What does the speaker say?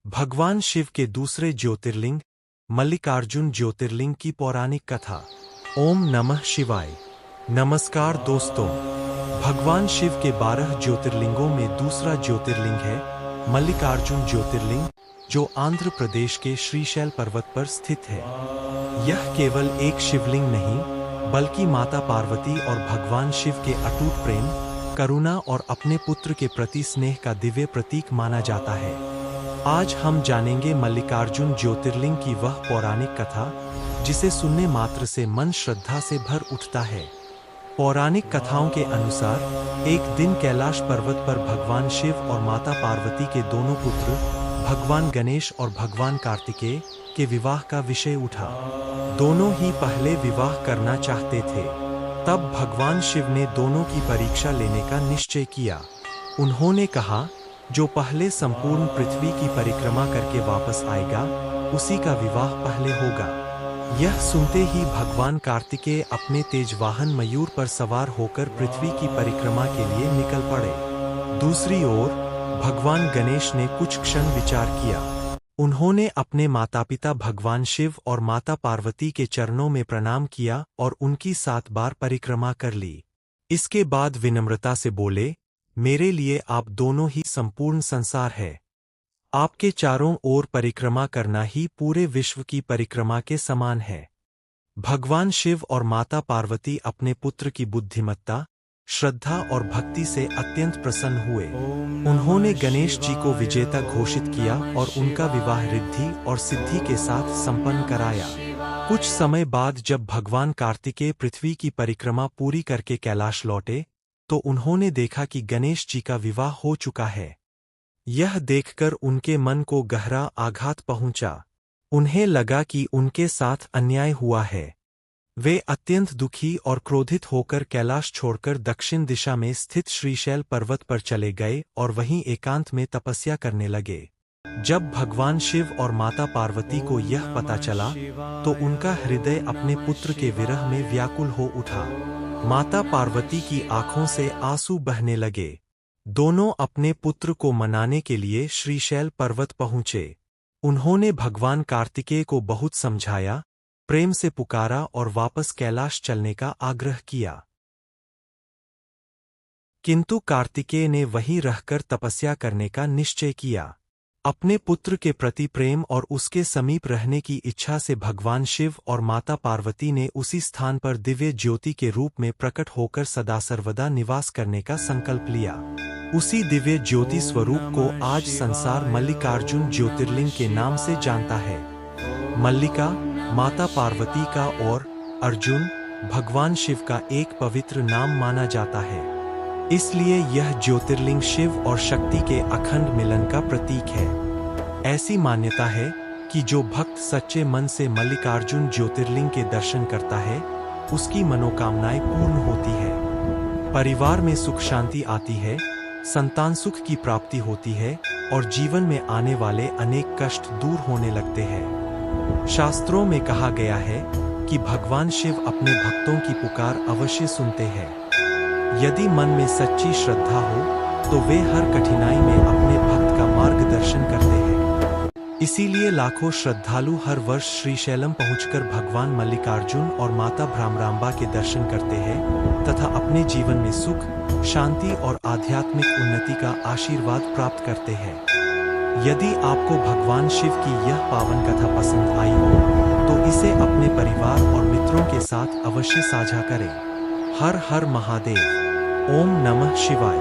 भगवान शिव के दूसरे ज्योतिर्लिंग मल्लिकार्जुन ज्योतिर्लिंग की पौराणिक कथा। ओम नमः शिवाय। नमस्कार दोस्तों, भगवान शिव के 12 ज्योतिर्लिंगों में दूसरा ज्योतिर्लिंग है मल्लिकार्जुन ज्योतिर्लिंग, जो आंध्र प्रदेश के श्रीशैल पर्वत पर स्थित है। यह केवल एक शिवलिंग नहीं, बल्कि माता पार्वती और भगवान शिव के अटूट प्रेम, करुणा और अपने पुत्र के प्रति स्नेह का दिव्य प्रतीक माना जाता है। आज हम जानेंगे मल्लिकार्जुन ज्योतिर्लिंग की वह पौराणिक कथा जिसे सुनने मात्र से मन श्रद्धा से भर उठता है। पौराणिक कथाओं के अनुसार एक दिन कैलाश पर्वत पर भगवान शिव और माता पार्वती के दोनों पुत्र भगवान गणेश और भगवान कार्तिकेय के विवाह का विषय उठा। दोनों ही पहले विवाह करना चाहते थे। तब भगवान शिव ने दोनों की परीक्षा लेने का निश्चय किया। उन्होंने कहा, जो पहले संपूर्ण पृथ्वी की परिक्रमा करके वापस आएगा, उसी का विवाह पहले होगा। यह सुनते ही भगवान कार्तिकेय अपने तेज वाहन मयूर पर सवार होकर पृथ्वी की परिक्रमा के लिए निकल पड़े। दूसरी ओर भगवान गणेश ने कुछ क्षण विचार किया। उन्होंने अपने माता पिता भगवान शिव और माता पार्वती के चरणों में प्रणाम किया और उनकी 7 बार परिक्रमा कर ली। इसके बाद विनम्रता से बोले, मेरे लिए आप दोनों ही संपूर्ण संसार है। आपके चारों ओर परिक्रमा करना ही पूरे विश्व की परिक्रमा के समान है। भगवान शिव और माता पार्वती अपने पुत्र की बुद्धिमत्ता, श्रद्धा और भक्ति से अत्यंत प्रसन्न हुए। उन्होंने गणेश जी को विजेता घोषित किया और उनका विवाह रिद्धि और सिद्धि के साथ संपन्न कराया। कुछ समय बाद जब भगवान कार्तिकेय पृथ्वी की परिक्रमा पूरी करके कैलाश लौटे, तो उन्होंने देखा कि गणेश जी का विवाह हो चुका है। यह देखकर उनके मन को गहरा आघात पहुंचा। उन्हें लगा कि उनके साथ अन्याय हुआ है। वे अत्यंत दुखी और क्रोधित होकर कैलाश छोड़कर दक्षिण दिशा में स्थित श्रीशैल पर्वत पर चले गए और वहीं एकांत में तपस्या करने लगे। जब भगवान शिव और माता पार्वती को यह पता चला, तो उनका हृदय अपने पुत्र के विरह में व्याकुल हो उठा। माता पार्वती की आंखों से आंसू बहने लगे। दोनों अपने पुत्र को मनाने के लिए श्रीशैल पर्वत पहुंचे। उन्होंने भगवान कार्तिकेय को बहुत समझाया, प्रेम से पुकारा और वापस कैलाश चलने का आग्रह किया। किंतु कार्तिकेय ने वहीं रहकर तपस्या करने का निश्चय किया। अपने पुत्र के प्रति प्रेम और उसके समीप रहने की इच्छा से भगवान शिव और माता पार्वती ने उसी स्थान पर दिव्य ज्योति के रूप में प्रकट होकर सदा सर्वदा निवास करने का संकल्प लिया। उसी दिव्य ज्योति स्वरूप को आज संसार मल्लिकार्जुन ज्योतिर्लिंग के नाम से जानता है। मल्लिका माता पार्वती का और अर्जुन भगवान शिव का एक पवित्र नाम माना जाता है। इसलिए यह ज्योतिर्लिंग शिव और शक्ति के अखंड मिलन का प्रतीक है। ऐसी मान्यता है कि जो भक्त सच्चे मन से मल्लिकार्जुन ज्योतिर्लिंग के दर्शन करता है, उसकी मनोकामनाएं पूर्ण होती है। परिवार में सुख शांति आती है, संतान सुख की प्राप्ति होती है और जीवन में आने वाले अनेक कष्ट दूर होने लगते हैं। शास्त्रों में कहा गया है कि भगवान शिव अपने भक्तों की पुकार अवश्य सुनते हैं। यदि मन में सच्ची श्रद्धा हो, तो वे हर कठिनाई में अपने भक्त का मार्गदर्शन करते हैं। इसीलिए लाखों श्रद्धालु हर वर्ष श्रीशैलम पहुंचकर भगवान मल्लिकार्जुन और माता भ्रामरांबा के दर्शन करते हैं तथा अपने जीवन में सुख, शांति और आध्यात्मिक उन्नति का आशीर्वाद प्राप्त करते हैं। यदि आपको भगवान शिव की यह पावन कथा पसंद आई हो, तो इसे अपने परिवार और मित्रों के साथ अवश्य साझा करें। हर हर महादेव। ओम नमः शिवाय।